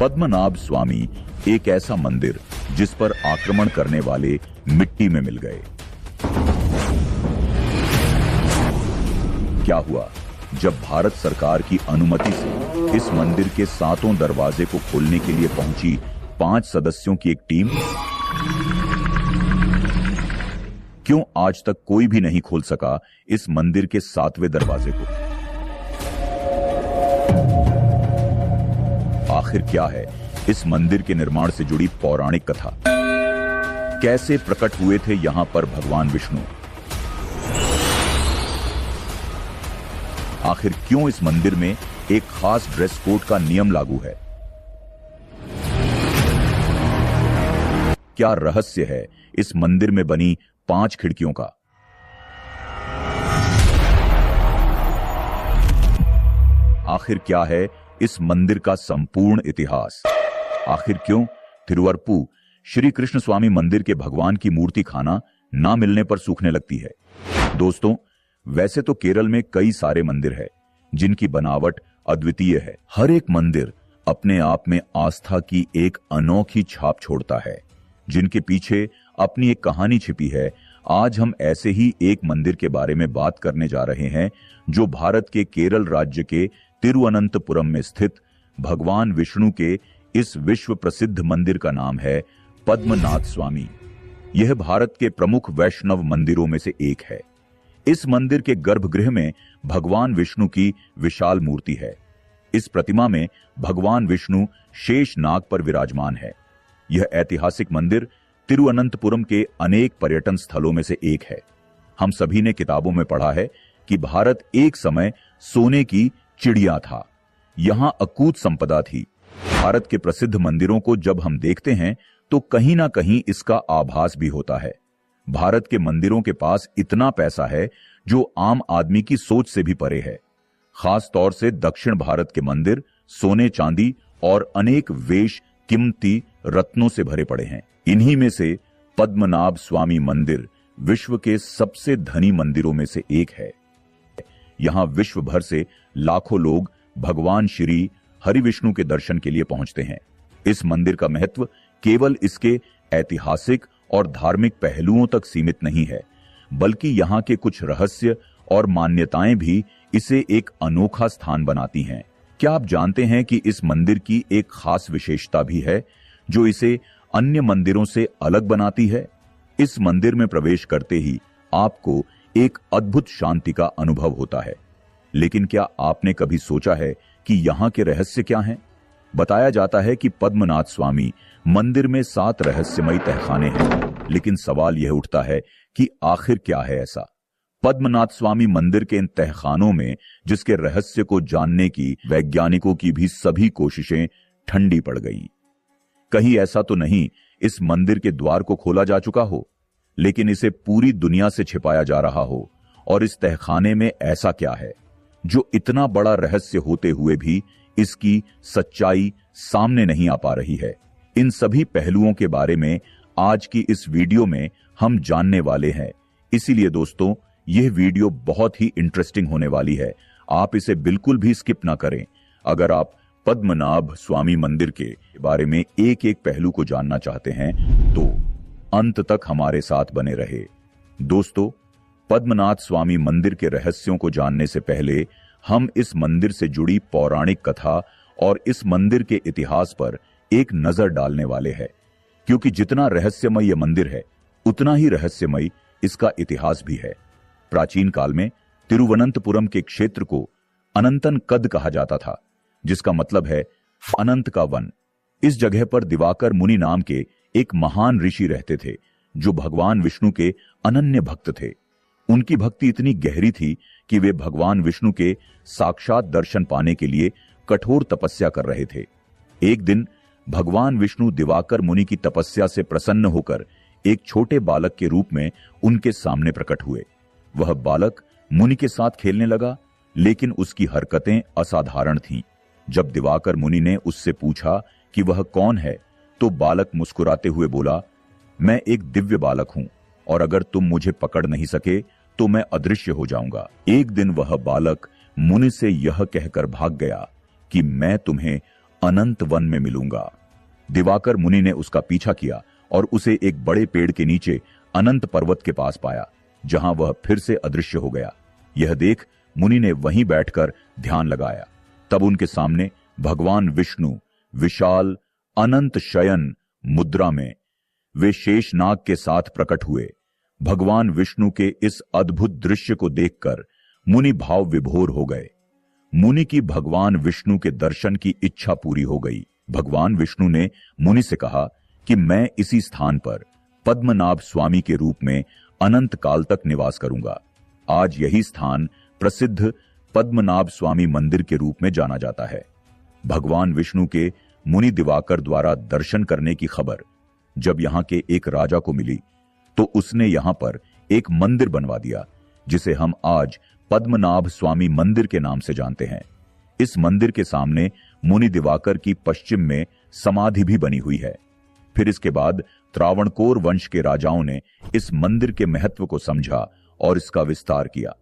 पद्मनाभ स्वामी एक ऐसा मंदिर जिस पर आक्रमण करने वाले मिट्टी में मिल गए। क्या हुआ जब भारत सरकार की अनुमति से इस मंदिर के 7 दरवाजे को खोलने के लिए पहुंची 5 सदस्यों की एक टीम? क्यों आज तक कोई भी नहीं खोल सका इस मंदिर के 7वें दरवाजे को? आखिर क्या है इस मंदिर के निर्माण से जुड़ी पौराणिक कथा? कैसे प्रकट हुए थे यहां पर भगवान विष्णु? आखिर क्यों इस मंदिर में एक खास ड्रेस कोड का नियम लागू है? क्या रहस्य है इस मंदिर में बनी 5 खिड़कियों का? आखिर क्या है इस मंदिर का संपूर्ण इतिहास? आखिर क्यों तिरुवरपु श्री कृष्ण स्वामी मंदिर के भगवान की मूर्ति खाना ना मिलने पर सूखने लगती है? दोस्तों, वैसे तो केरल में कई सारे मंदिर है जिनकी बनावट अद्वितीय है। हर एक मंदिर अपने आप में आस्था की एक अनोखी छाप छोड़ता है, जिनके पीछे अपनी एक कहानी छिपी है। आज हम ऐसे ही एक मंदिर के बारे में बात करने जा रहे हैं जो भारत के केरल राज्य के तिरुवनंतपुरम में स्थित भगवान विष्णु के इस विश्व प्रसिद्ध मंदिर का नाम है पद्मनाभ स्वामी। यह भारत के प्रमुख वैष्णव मंदिरों में से एक है। इस मंदिर के गर्भगृह में भगवान विष्णु की विशाल मूर्ति है। इस प्रतिमा में भगवान विष्णु शेष नाग पर विराजमान है। यह ऐतिहासिक मंदिर तिरुवनंतपुरम के अनेक पर्यटन स्थलों में से एक है। हम सभी ने किताबों में पढ़ा है कि भारत एक समय सोने की चिड़िया था। यहां अकूत संपदा थी। भारत के प्रसिद्ध मंदिरों को जब हम देखते हैं तो कहीं ना कहीं इसका आभास भी होता है। भारत के मंदिरों के पास इतना पैसा है जो आम आदमी की सोच से भी परे है। खास तौर से दक्षिण भारत के मंदिर सोने चांदी और अनेक वेश कीमती रत्नों से भरे पड़े हैं। इन्हीं में से पद्मनाभ स्वामी मंदिर विश्व के सबसे धनी मंदिरों में से एक है। यहां विश्व भर से लाखों लोग भगवान श्री हरि विष्णु के दर्शन के लिए पहुंचते हैं। इस मंदिर का महत्व केवल इसके ऐतिहासिक और धार्मिक पहलुओं तक सीमित नहीं है, बल्कि यहाँ के कुछ रहस्य और मान्यताएं भी इसे एक अनोखा स्थान बनाती हैं। क्या आप जानते हैं कि इस मंदिर की एक खास विशेषता भी है जो इसे अन्य मंदिरों से अलग बनाती है? इस मंदिर में प्रवेश करते ही आपको एक अद्भुत शांति का अनुभव होता है। लेकिन क्या आपने कभी सोचा है कि यहाँ के रहस्य क्या हैं? बताया जाता है कि पद्मनाभ स्वामी मंदिर में 7 रहस्यमयी तहखाने हैं। लेकिन सवाल यह उठता है कि आखिर क्या है ऐसा पद्मनाभ स्वामी मंदिर के इन तहखानों में, जिसके रहस्य को जानने की वैज्ञानिकों की भी सभी कोशिशें ठंडी पड़ गईं। कहीं ऐसा तो नहीं इस मंदिर के द्वार को खोला जा चुका हो, लेकिन इसे पूरी दुनिया से छिपाया जा रहा हो? और इस तहखाने में ऐसा क्या है जो इतना बड़ा रहस्य होते हुए भी इसकी सच्चाई सामने नहीं आ पा रही है? इन सभी पहलुओं के बारे में आज की इस वीडियो में हम जानने वाले हैं। इसीलिए दोस्तों, यह वीडियो बहुत ही इंटरेस्टिंग होने वाली है। आप इसे बिल्कुल भी स्किप ना करें। अगर आप पद्मनाभ स्वामी मंदिर के बारे में एक एक पहलू को जानना चाहते हैं तो अंत तक हमारे साथ बने रहे। दोस्तों, पद्मनाभ स्वामी मंदिर के रहस्यों को जानने से पहले हम इस मंदिर से जुड़ी पौराणिक कथा और इस मंदिर के इतिहास पर एक नजर डालने वाले हैं, क्योंकि जितना रहस्यमय यह मंदिर है उतना ही रहस्यमय इसका इतिहास भी है। प्राचीन काल में तिरुवनंतपुरम के क्षेत्र को अनंतन कद कहा जाता था, जिसका मतलब है अनंत का वन। इस जगह पर दिवाकर मुनि नाम के एक महान ऋषि रहते थे जो भगवान विष्णु के अनन्य भक्त थे। उनकी भक्ति इतनी गहरी थी कि वे भगवान विष्णु के साक्षात दर्शन पाने के लिए कठोर तपस्या कर रहे थे। एक दिन भगवान विष्णु दिवाकर मुनि की तपस्या से प्रसन्न होकर एक छोटे बालक के रूप में उनके सामने प्रकट हुए। वह बालक मुनि के साथ खेलने लगा, लेकिन उसकी हरकतें असाधारण थीं। जब दिवाकर मुनि ने उससे पूछा कि वह कौन है, तो बालक मुस्कुराते हुए बोला, मैं एक दिव्य बालक हूं और अगर तुम मुझे पकड़ नहीं सके तो मैं अदृश्य हो जाऊंगा। एक दिन वह बालक मुनि से यह कहकर भाग गया कि मैं तुम्हें अनंत वन में मिलूंगा। दिवाकर मुनि ने उसका पीछा किया और उसे एक बड़े पेड़ के नीचे अनंत पर्वत के पास पाया, जहां वह फिर से अदृश्य हो गया। यह देख मुनि ने वहीं बैठकर ध्यान लगाया। तब उनके सामने भगवान विष्णु विशाल अनंत शयन मुद्रा में वे शेषनाग के साथ प्रकट हुए। भगवान विष्णु के इस अद्भुत दृश्य को देखकर मुनि भाव विभोर हो गए। मुनि की भगवान विष्णु के दर्शन की इच्छा पूरी हो गई। भगवान विष्णु ने मुनि से कहा कि मैं इसी स्थान पर पद्मनाभ स्वामी के रूप में अनंत काल तक निवास करूंगा। आज यही स्थान प्रसिद्ध पद्मनाभ स्वामी मंदिर के रूप में जाना जाता है। भगवान विष्णु के मुनि दिवाकर द्वारा दर्शन करने की खबर जब यहां के एक राजा को मिली तो उसने यहां पर एक मंदिर बनवा दिया, जिसे हम आज पद्मनाभ स्वामी मंदिर के नाम से जानते हैं। इस मंदिर के सामने मुनि दिवाकर की पश्चिम में समाधि भी बनी हुई है। फिर इसके बाद त्रावणकोर वंश के राजाओं ने इस मंदिर के महत्व को समझा और इसका विस्तार किया।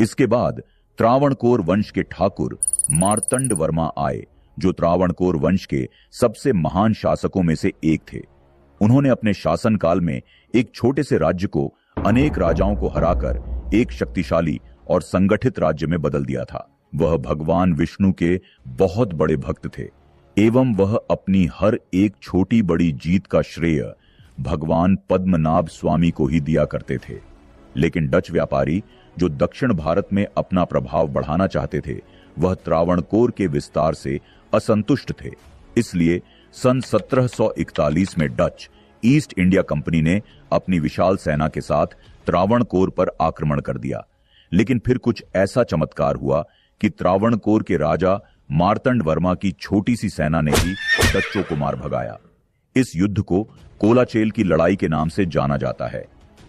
इसके बाद त्रावणकोर वंश के ठाकुर मार्तंड वर्मा आए, जो त्रावणकोर वंश के सबसे महान शासकों में से एक थे। उन्होंने अपने शासनकाल में एक छोटे से राज्य को अनेक राजाओं को हराकर एक शक्तिशाली और संगठित राज्य में बदल दिया था। वह भगवान विष्णु के बहुत बड़े भक्त थे एवं वह अपनी हर एक छोटी बड़ी जीत का श्रेय भगवान पद्मनाभ स्वामी को ही दिया करते थे। लेकिन डच व्यापारी जो दक्षिण भारत में अपना प्रभाव बढ़ाना चाहते थे, वह त्रावणकोर के विस्तार से असंतुष्ट थे। इसलिए सन 1741 में डच ईस्ट इंडिया कंपनी ने अपनी विशाल सेना के साथ त्रावणकोर पर आक्रमण कर दिया। लेकिन फिर कुछ ऐसा चमत्कार हुआ कि त्रावणकोर के राजा मार्तंड वर्मा की छोटी सी सेना ने ही डच्चों को मार भगाया। इस युद्ध को कोलाचेल की लड़ाई के नाम से जाना जाता है।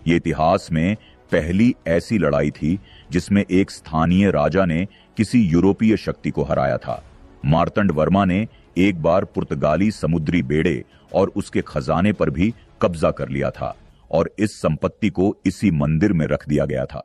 ये इतिहास में पहली ऐसी लड़ाई थी जिसमें एक स्थानीय राजा ने किसी यूरोपीय शक्ति को हराया था। मार्तंड वर्मा ने एक बार पुर्तगाली समुद्री बेड़े और उसके खजाने पर भी कब्जा कर लिया था और इस संपत्ति को इसी मंदिर में रख दिया गया था।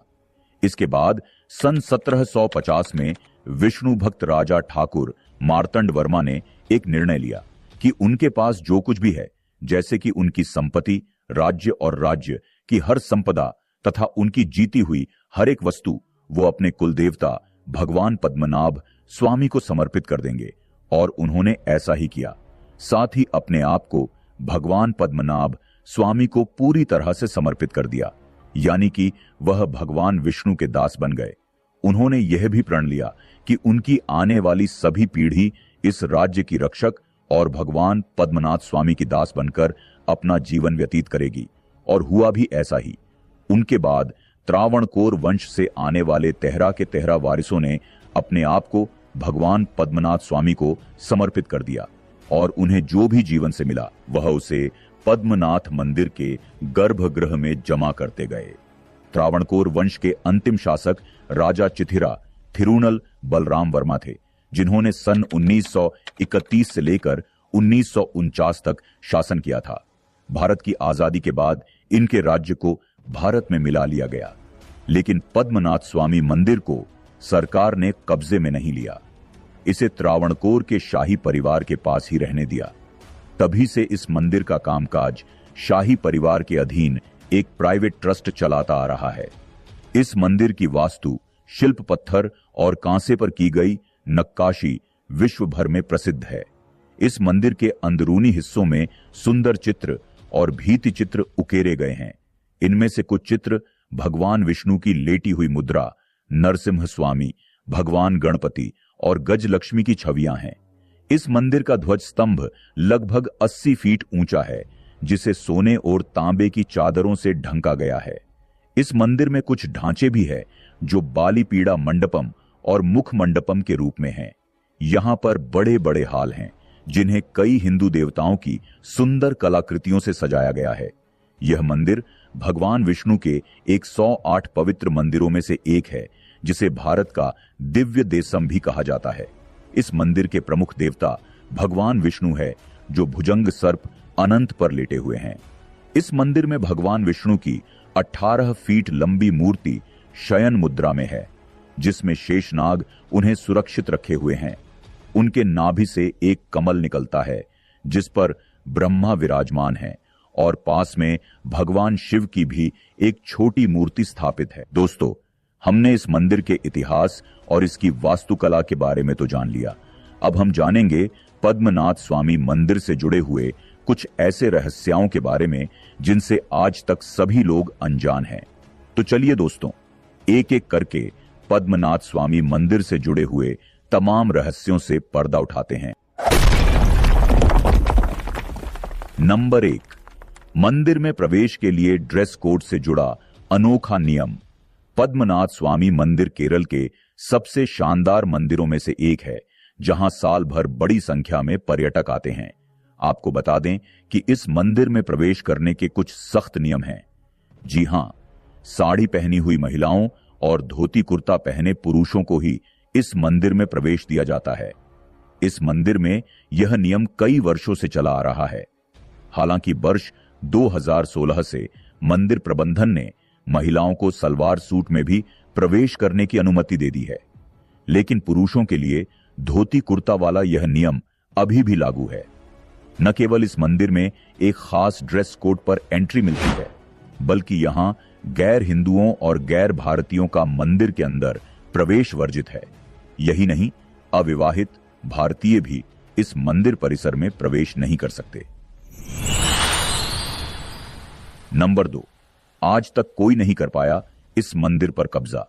इसके बाद सन 1750 में विष्णु भक्त राजा ठाकुर मार्तंड वर्मा ने एक निर्णय लिया कि उनके पास जो कुछ भी है, जैसे कि उनकी संपत्ति, राज्य और राज्य की हर संपदा तथा उनकी जीती हुई हर एक वस्तु, वो अपने कुलदेवता भगवान पद्मनाभ स्वामी को समर्पित कर देंगे। और उन्होंने ऐसा ही किया। साथ ही अपने आप को भगवान पद्मनाभ स्वामी को पूरी तरह से समर्पित कर दिया, यानी कि वह भगवान विष्णु के दास बन गए। उन्होंने यह भी प्रण लिया कि उनकी आने वाली सभी पीढ़ी इस राज्य की रक्षक और भगवान पद्मनाभ स्वामी की दास बनकर अपना जीवन व्यतीत करेगी। और हुआ भी ऐसा ही। उनके बाद त्रावणकोर वंश से आने वाले तेहरा के तेहरा वारिसों ने अपने आप को भगवान पद्मनाभ स्वामी को समर्पित कर दिया और उन्हें जो भी जीवन से मिला वह उसे पद्मनाथ मंदिर के गर्भगृह में जमा करते गए। त्रावणकोर वंश के अंतिम शासक राजा चिथिरा थिरुनल बलराम वर्मा थे, जिन्होंने सन 1931 से लेकर 1949 तक शासन किया था। भारत की आजादी के बाद इनके राज्य को भारत में मिला लिया गया, लेकिन पद्मनाथ स्वामी मंदिर को सरकार ने कब्जे में नहीं लिया। इसे त्रावणकोर के शाही परिवार के पास ही रहने दिया। तभी से इस मंदिर का कामकाज शाही परिवार के अधीन एक प्राइवेट ट्रस्ट चलाता आ रहा है। इस मंदिर की वास्तु, शिल्प पत्थर और कांसे पर की गई नक्काशी विश्व भर में प्रसिद्ध है। इस मंदिर के अंदरूनी हिस्सों में सुंदर चित्र और भीति चित्र उकेरे गए हैं। इनमें से कुछ चित्र भगवान विष्णु की लेटी हुई मुद्रा, नरसिंह स्वामी, भगवान गणपति और गजलक्ष्मी की छवियां हैं। इस मंदिर का ध्वज स्तंभ लगभग 80 फीट ऊंचा है, जिसे सोने और तांबे की चादरों से ढंका गया है। इस मंदिर में कुछ ढांचे भी है जो बालीपीड़ा मंडपम और मुख मंडपम के रूप में हैं। यहां पर बड़े बड़े हाल हैं, जिन्हें कई हिंदू देवताओं की सुंदर कलाकृतियों से सजाया गया है। यह मंदिर भगवान विष्णु के 108 पवित्र मंदिरों में से एक है, जिसे भारत का दिव्य देशम भी कहा जाता है। इस मंदिर के प्रमुख देवता भगवान विष्णु है, जो भुजंग सर्प अनंत पर लेटे हुए हैं। इस मंदिर में भगवान विष्णु की 18 फीट लंबी मूर्ति शयन मुद्रा में है, जिसमें शेषनाग उन्हें सुरक्षित रखे हुए हैं। उनके नाभि से एक कमल निकलता है जिस पर ब्रह्मा विराजमान है और पास में भगवान शिव की भी एक छोटी मूर्ति स्थापित है। दोस्तों, हमने इस मंदिर के इतिहास और इसकी वास्तुकला के बारे में तो जान लिया। अब हम जानेंगे पद्मनाभ स्वामी मंदिर से जुड़े हुए कुछ ऐसे रहस्यों के बारे में जिनसे आज तक सभी लोग अनजान हैं। तो चलिए दोस्तों, एक एक करके पद्मनाभ स्वामी मंदिर से जुड़े हुए तमाम रहस्यों से पर्दा उठाते हैं। नंबर 1, मंदिर में प्रवेश के लिए ड्रेस कोड से जुड़ा अनोखा नियम। पद्मनाभ स्वामी मंदिर केरल के सबसे शानदार मंदिरों में से एक है, जहां साल भर बड़ी संख्या में पर्यटक आते हैं। आपको बता दें कि इस मंदिर में प्रवेश करने के कुछ सख्त नियम हैं। जी हां, साड़ी पहनी हुई महिलाओं और धोती कुर्ता पहने पुरुषों को ही इस मंदिर में प्रवेश दिया जाता है। इस मंदिर में यह नियम कई वर्षों से चला आ रहा है। हालांकि वर्ष 2016 से मंदिर प्रबंधन ने महिलाओं को सलवार सूट में भी प्रवेश करने की अनुमति दे दी है, लेकिन पुरुषों के लिए धोती कुर्ता वाला यह नियम अभी भी लागू है। न केवल इस मंदिर में एक खास ड्रेस कोड पर एंट्री मिलती है, बल्कि यहां गैर हिंदुओं और गैर भारतीयों का मंदिर के अंदर प्रवेश वर्जित है। यही नहीं, अविवाहित भारतीय भी इस मंदिर परिसर में प्रवेश नहीं कर सकते। नंबर 2, आज तक कोई नहीं कर पाया इस मंदिर पर कब्जा।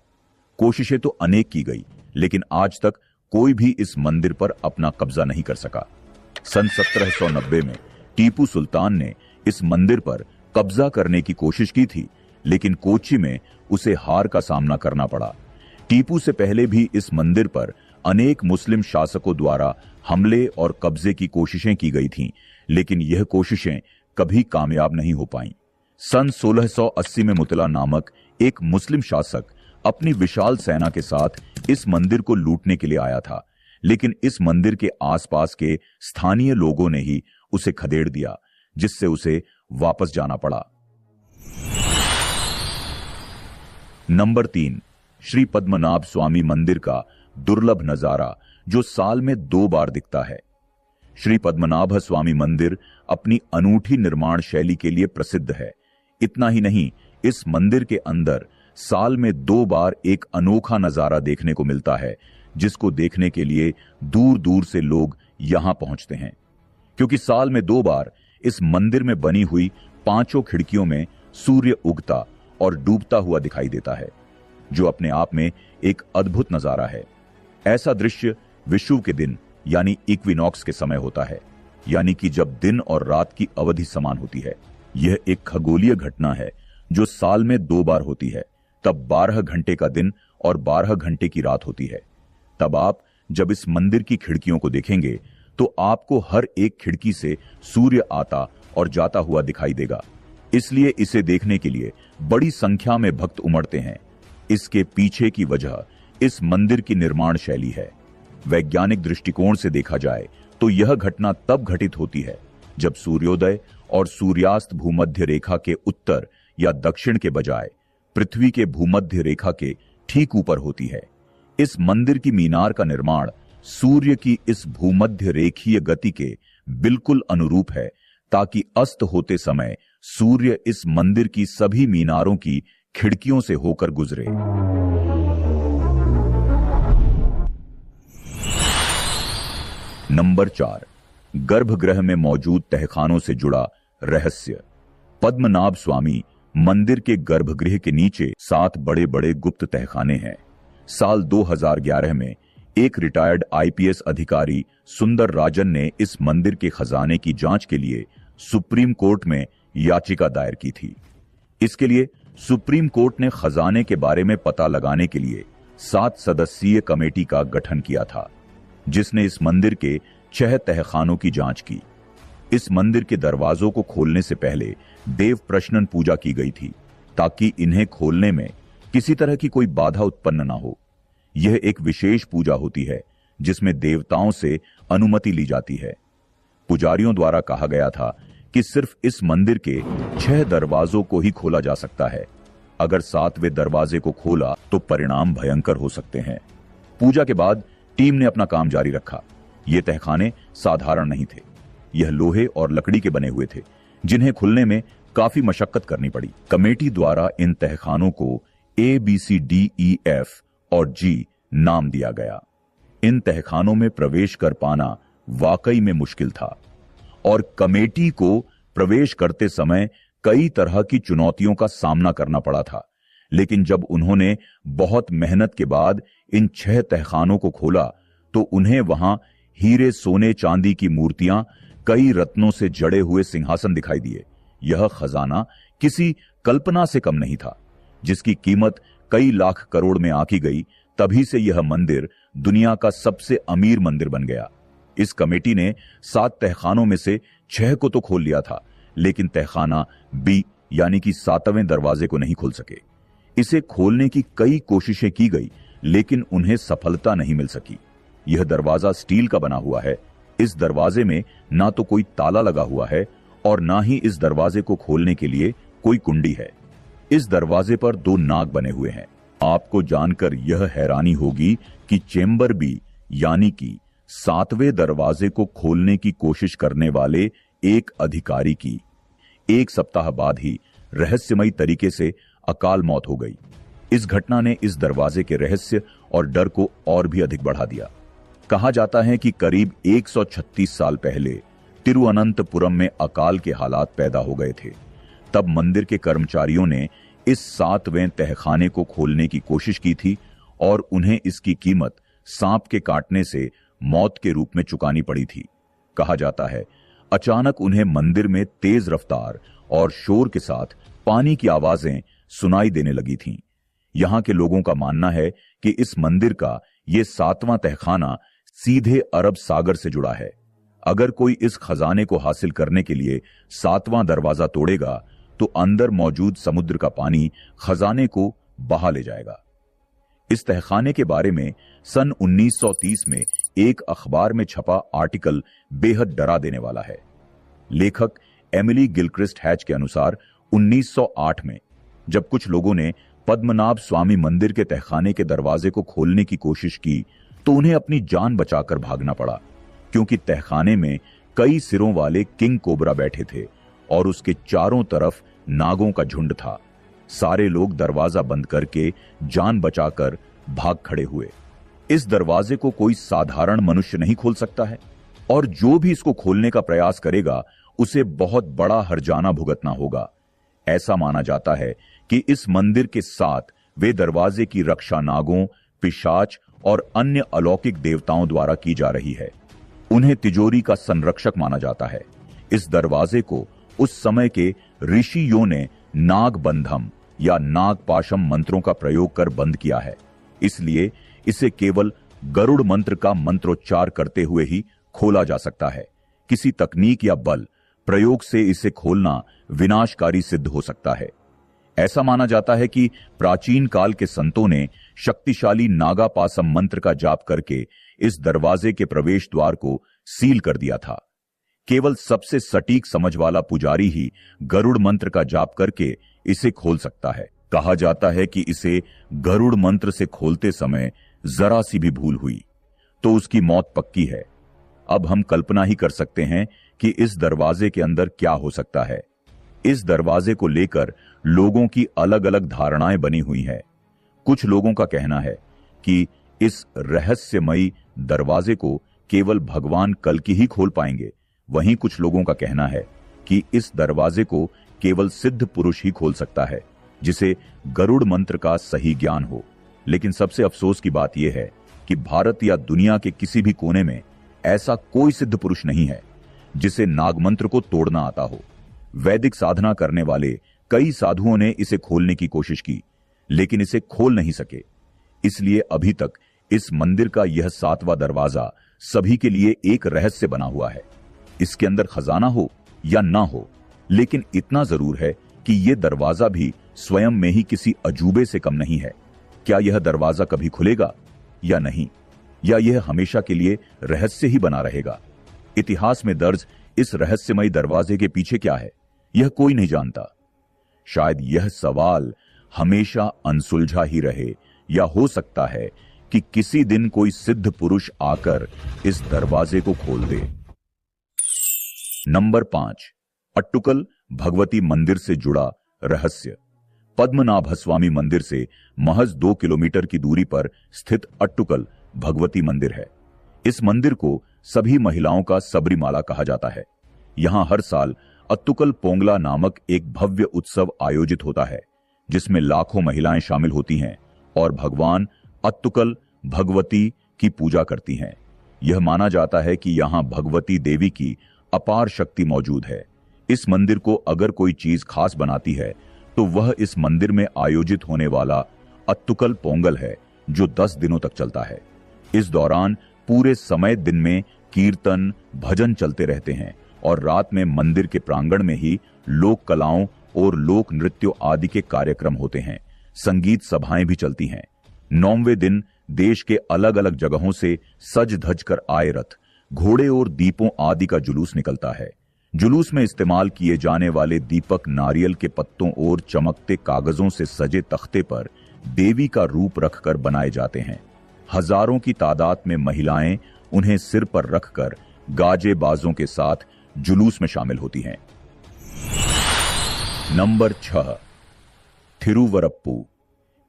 कोशिशें तो अनेक की गई, लेकिन आज तक कोई भी इस मंदिर पर अपना कब्जा नहीं कर सका। सन 1790 में टीपू सुल्तान ने इस मंदिर पर कब्जा करने की कोशिश की थी, लेकिन कोच्चि में उसे हार का सामना करना पड़ा। टीपू से पहले भी इस मंदिर पर अनेक मुस्लिम शासकों द्वारा हमले और कब्जे की कोशिशें की गई थीं, लेकिन यह कोशिशें कभी कामयाब नहीं हो पाईं। सन 1680 में मुतला नामक एक मुस्लिम शासक अपनी विशाल सेना के साथ इस मंदिर को लूटने के लिए आया था, लेकिन इस मंदिर के आसपास के स्थानीय लोगों ने ही उसे खदेड़ दिया, जिससे उसे वापस जाना पड़ा। नंबर 3, श्री पद्मनाभ स्वामी मंदिर का दुर्लभ नजारा जो साल में 2 बार दिखता है। श्री पद्मनाभ स्वामी मंदिर अपनी अनूठी निर्माण शैली के लिए प्रसिद्ध है। इतना ही नहीं, इस मंदिर के अंदर साल में 2 बार एक अनोखा नजारा देखने को मिलता है, जिसको देखने के लिए दूर दूर से लोग यहां पहुंचते हैं। क्योंकि साल में 2 बार इस मंदिर में बनी हुई 5 खिड़कियों में सूर्य उगता और डूबता हुआ दिखाई देता है, जो अपने आप में एक अद्भुत नजारा है। ऐसा दृश्य विषुव के दिन यानी इक्विनॉक्स के समय होता है, यानी कि जब दिन और रात की अवधि समान होती है। यह एक खगोलीय घटना है जो साल में 2 बार होती है। तब 12 घंटे का दिन और 12 घंटे की रात होती है। तब आप जब इस मंदिर की खिड़कियों को देखेंगे तो आपको हर एक खिड़की से सूर्य आता और जाता हुआ दिखाई देगा। इसलिए इसे देखने के लिए बड़ी संख्या में भक्त उमड़ते हैं। इसके पीछे की वजह इस मंदिर की निर्माण शैली है। वैज्ञानिक दृष्टिकोण से देखा जाए तो यह घटना तब घटित होती है जब सूर्योदय और सूर्यास्त भूमध्य रेखा के उत्तर या दक्षिण के बजाय पृथ्वी के भूमध्य रेखा के ठीक ऊपर होती है। इस मंदिर की मीनार का निर्माण सूर्य की इस भूमध्य रेखीय गति के बिल्कुल अनुरूप है, ताकि अस्त होते समय सूर्य इस मंदिर की सभी मीनारों की खिड़कियों से होकर गुजरे। नंबर 4, गर्भगृह में मौजूद तहखानों से जुड़ा रहस्य। पद्मनाभ स्वामी मंदिर के गर्भगृह के नीचे 7 बड़े बड़े गुप्त तहखाने हैं। साल 2011 में एक रिटायर्ड आईपीएस अधिकारी सुंदर राजन ने इस मंदिर के खजाने की जांच के लिए सुप्रीम कोर्ट में याचिका दायर की थी। इसके लिए सुप्रीम कोर्ट ने खजाने के बारे में पता लगाने के लिए 7 सदस्यीय कमेटी का गठन किया था, जिसने इस मंदिर के 6 तहखानों की जांच की। इस मंदिर के दरवाजों को खोलने से पहले देव प्रश्नन पूजा की गई थी, ताकि इन्हें खोलने में किसी तरह की कोई बाधा उत्पन्न न हो। यह एक विशेष पूजा होती है जिसमें देवताओं से अनुमति ली जाती है। पुजारियों द्वारा कहा गया था कि सिर्फ इस मंदिर के 6 दरवाजों को ही खोला जा सकता है। अगर 7वें दरवाजे को खोला तो परिणाम भयंकर हो सकते हैं। पूजा के बाद टीम ने अपना काम जारी रखा ये तहखाने साधारण नहीं थे। यह लोहे और लकड़ी के बने हुए थे, जिन्हें खुलने में काफी मशक्कत करनी पड़ी। कमेटी द्वारा इन तहखानों को ABCDEF और G नाम दिया गया। इन तहखानों में प्रवेश कर पाना वाकई में मुश्किल था और कमेटी को प्रवेश करते समय कई तरह की चुनौतियों का सामना करना पड़ा था। लेकिन जब उन्होंने बहुत मेहनत के बाद इन 6 तहखानों को खोला तो उन्हें वहां हीरे, सोने, चांदी की मूर्तियां, कई रत्नों से जड़े हुए सिंहासन दिखाई दिए। यह खजाना किसी कल्पना से कम नहीं था, जिसकी कीमत कई लाख करोड़ में आंकी गई। तभी से यह मंदिर दुनिया का सबसे अमीर मंदिर बन गया। इस कमेटी ने 7 तहखानों में से 6 को तो खोल लिया था, लेकिन तहखाना B यानी कि 7वें दरवाजे को नहीं खोल सके। इसे खोलने की कई कोशिशें की गई, लेकिन उन्हें सफलता नहीं मिल सकी। यह दरवाजा स्टील का बना हुआ है। इस दरवाजे में ना तो कोई ताला लगा हुआ है और ना ही इस दरवाजे को खोलने के लिए कोई कुंडी है। इस दरवाजे पर 2 नाग बने हुए हैं। आपको जानकर यह हैरानी होगी कि चेंबर B यानी कि 7वें दरवाजे को खोलने की कोशिश करने वाले एक अधिकारी की 1 सप्ताह बाद ही रहस्यमयी तरीके से अकाल मौत हो गई। इस घटना ने इस दरवाजे के रहस्य और डर को और भी अधिक बढ़ा दिया। कहा जाता है कि करीब 136 साल पहले तिरुअनंतपुरम में अकाल के हालात पैदा हो गए थे। तब मंदिर के कर्मचारियों ने इस 7वें तहखाने को खोलने की कोशिश की थी और उन्हें इसकी कीमत सांप के काटने से मौत के रूप में चुकानी पड़ी थी। कहा जाता है अचानक उन्हें मंदिर में तेज रफ्तार और शोर के साथ पानी की आवाजें सुनाई देने लगी थीं। यहां के लोगों का मानना है कि इस मंदिर का ये 7वां तहखाना सीधे अरब सागर से जुड़ा है। अगर कोई इस खजाने को हासिल करने के लिए 7वां दरवाजा तोड़ेगा तो अंदर मौजूद समुद्र का पानी खजाने को बहा ले जाएगा। इस तहखाने के बारे में सन 1930 में एक अखबार में छपा आर्टिकल बेहद डरा देने वाला है। लेखक एमिली गिलक्रिस्ट हैच के अनुसार 1908 में जब कुछ लोगों ने पद्मनाभ स्वामी मंदिर के तहखाने के दरवाजे को खोलने की कोशिश की तो उन्हें अपनी जान बचाकर भागना पड़ा, क्योंकि तहखाने में कई सिरों वाले किंग कोबरा बैठे थे और उसके चारों तरफ नागों का झुंड था। सारे लोग दरवाजा बंद करके जान बचाकर भाग खड़े हुए। इस दरवाजे को कोई साधारण मनुष्य नहीं खोल सकता है और जो भी इसको खोलने का प्रयास करेगा उसे बहुत बड़ा हर्जाना भुगतना होगा। ऐसा माना जाता है कि इस मंदिर के साथ वे दरवाजे की रक्षा नागों, पिशाच और अन्य अलौकिक देवताओं द्वारा की जा रही है। उन्हें तिजोरी का संरक्षक माना जाता है। इस दरवाजे को उस समय के ऋषियों ने नाग बंधम या नाग पाशम मंत्रों का प्रयोग कर बंद किया है। इसलिए इसे केवल गरुड़ मंत्र का मंत्रोच्चार करते हुए ही खोला जा सकता है। किसी तकनीक या बल प्रयोग से इसे खोलना विनाशकारी सिद्ध हो सकता है। ऐसा माना जाता है कि प्राचीन काल के संतों ने शक्तिशाली नागापासम मंत्र का जाप करके इस दरवाजे के प्रवेश द्वार को सील कर दिया था। केवल सबसे सटीक समझ वाला पुजारी ही गरुड़ मंत्र का जाप करके इसे खोल सकता है। कहा जाता है कि इसे गरुड़ मंत्र से खोलते समय जरा सी भी भूल हुई तो उसकी मौत पक्की है। अब हम कल्पना ही कर सकते हैं कि इस दरवाजे के अंदर क्या हो सकता है। इस दरवाजे को लेकर लोगों की अलग अलग धारणाएं बनी हुई हैं। कुछ लोगों का कहना है कि इस रहस्यमयी दरवाजे को केवल भगवान कल्कि ही खोल पाएंगे। वहीं कुछ लोगों का कहना है कि इस दरवाजे को केवल सिद्ध पुरुष ही खोल सकता है, जिसे गरुड़ मंत्र का सही ज्ञान हो। लेकिन सबसे अफसोस की बात यह है कि भारत या दुनिया के किसी भी कोने में ऐसा कोई सिद्ध पुरुष नहीं है जिसे नागमंत्र को तोड़ना आता हो। वैदिक साधना करने वाले कई साधुओं ने इसे खोलने की कोशिश की, लेकिन इसे खोल नहीं सके। इसलिए अभी तक इस मंदिर का यह 7वां दरवाजा सभी के लिए एक रहस्य बना हुआ है। इसके अंदर खजाना हो या ना हो, लेकिन इतना जरूर है कि यह दरवाजा भी स्वयं में ही किसी अजूबे से कम नहीं है। क्या यह दरवाजा कभी खुलेगा या नहीं, या यह हमेशा के लिए रहस्य ही बना रहेगा? इतिहास में दर्ज इस रहस्यमयी दरवाजे के पीछे क्या है, यह कोई नहीं जानता। शायद यह सवाल हमेशा अनसुलझा ही रहे, या हो सकता है कि किसी दिन कोई सिद्ध पुरुष आकर इस दरवाजे को खोल दे। नंबर 5, अट्टुकल भगवती मंदिर से जुड़ा रहस्य। पद्मनाभ स्वामी मंदिर से महज 2 किलोमीटर की दूरी पर स्थित अट्टुकल भगवती मंदिर है। इस मंदिर को सभी महिलाओं का सबरीमाला कहा जाता है। यहां हर साल अत्तुकल पोंगला नामक एक भव्य उत्सव आयोजित होता है, जिसमें लाखों महिलाएं शामिल होती हैं और भगवान अत्तुकल भगवती की पूजा करती हैं। यह माना जाता है कि यहां भगवती देवी की अपार शक्ति मौजूद है। इस मंदिर को अगर कोई चीज खास बनाती है तो वह इस मंदिर में आयोजित होने वाला अत्तुकल पोंगल है, जो 10 दिनों तक चलता है। इस दौरान पूरे समय दिन में कीर्तन भजन चलते रहते हैं और रात में मंदिर के प्रांगण में ही लोक कलाओं और लोक नृत्यों आदि के कार्यक्रम होते हैं। संगीत सभाएं भी चलती हैं। 9वें दिन देश के अलग अलग जगहों से सज धज कर आए रथ, घोड़े और दीपों आदि का जुलूस निकलता है। जुलूस में इस्तेमाल किए जाने वाले दीपक नारियल के पत्तों और चमकते कागजों से सजे तख्ते पर देवी का रूप रखकर बनाए जाते हैं। हजारों की तादाद में महिलाएं उन्हें सिर पर रखकर गाजे बाजों के साथ जुलूस में शामिल होती हैं। नंबर 6, थिरुवरप्पू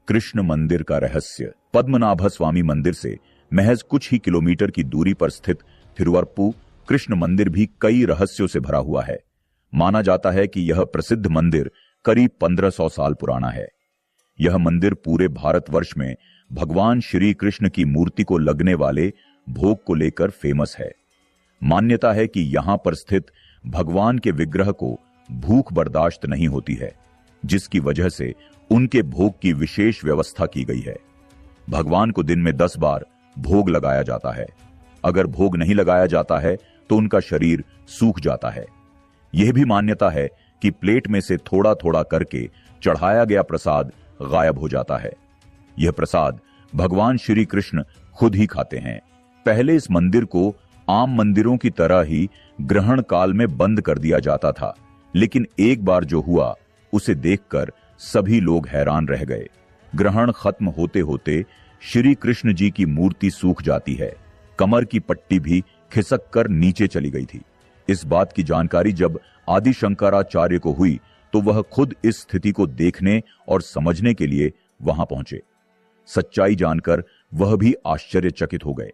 कृष्ण मंदिर का रहस्य। पद्मनाभ स्वामी मंदिर से महज कुछ ही किलोमीटर की दूरी पर स्थित थिरुवरप्पू कृष्ण मंदिर भी कई रहस्यों से भरा हुआ है। माना जाता है कि यह प्रसिद्ध मंदिर करीब 1500 साल पुराना है। यह मंदिर पूरे भारतवर्ष में भगवान श्री कृष्ण की मूर्ति को लगने वाले भोग को लेकर फेमस है। मान्यता है कि यहां पर स्थित भगवान के विग्रह को भूख बर्दाश्त नहीं होती है, जिसकी वजह से उनके भोग की विशेष व्यवस्था की गई है। भगवान को दिन में 10 बार भोग लगाया जाता है। अगर भोग नहीं लगाया जाता है तो उनका शरीर सूख जाता है। यह भी मान्यता है कि प्लेट में से थोड़ा थोड़ा करके चढ़ाया गया प्रसाद गायब हो जाता है। यह प्रसाद भगवान श्री कृष्ण खुद ही खाते हैं। पहले इस मंदिर को आम मंदिरों की तरह ही ग्रहण काल में बंद कर दिया जाता था, लेकिन एक बार जो हुआ उसे देखकर सभी लोग हैरान रह गए। ग्रहण खत्म होते होते श्री कृष्ण जी की मूर्ति सूख जाती है। कमर की पट्टी भी खिसक कर नीचे चली गई थी। इस बात की जानकारी जब आदि शंकराचार्य को हुई तो वह खुद इस स्थिति को देखने और समझने के लिए वहां पहुंचे। सच्चाई जानकर वह भी आश्चर्यचकित हो गए।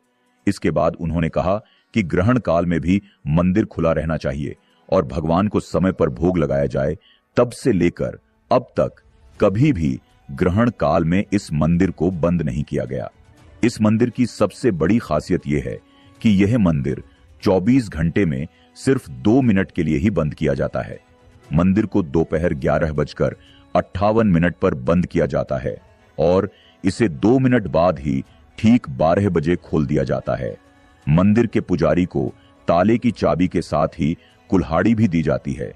इसके बाद उन्होंने कहा कि ग्रहण काल में भी मंदिर खुला रहना चाहिए और भगवान को समय पर भोग लगाया जाए। तब से लेकर अब तक कभी भी ग्रहण काल में इस मंदिर को बंद नहीं किया गया। इस मंदिर की सबसे बड़ी खासियत यह है कि यह मंदिर 24 घंटे में सिर्फ 2 मिनट के लिए ही बंद किया जाता है। मंदिर को दोपहर 11:58 पर बंद किया जाता है और इसे 2 मिनट बाद ही ठीक 12 बजे खोल दिया जाता है। मंदिर के पुजारी को ताले की चाबी के साथ ही कुल्हाड़ी भी दी जाती है।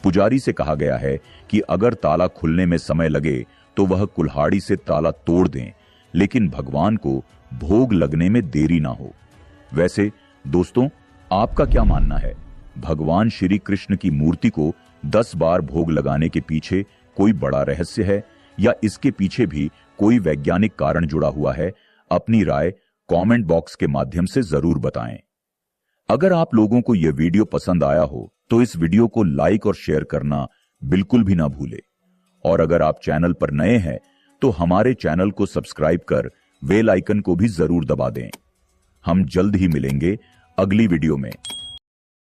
पुजारी से कहा गया है कि अगर ताला खुलने में समय लगे तो वह कुल्हाड़ी से ताला तोड़ दें, लेकिन भगवान को भोग लगने में देरी ना हो। वैसे दोस्तों, आपका क्या मानना है? भगवान श्री कृष्ण की मूर्ति को 10 बार भोग लगाने के पीछे कोई बड़ा रहस्य है या इसके पीछे भी कोई वैज्ञानिक कारण जुड़ा हुआ है? अपनी राय कमेंट बॉक्स के माध्यम से जरूर बताएं। अगर आप लोगों को यह वीडियो पसंद आया हो तो इस वीडियो को लाइक और शेयर करना बिल्कुल भी ना भूलें। और अगर आप चैनल पर नए हैं तो हमारे चैनल को सब्सक्राइब कर बेल आइकन को भी जरूर दबा दें। हम जल्द ही मिलेंगे अगली वीडियो में।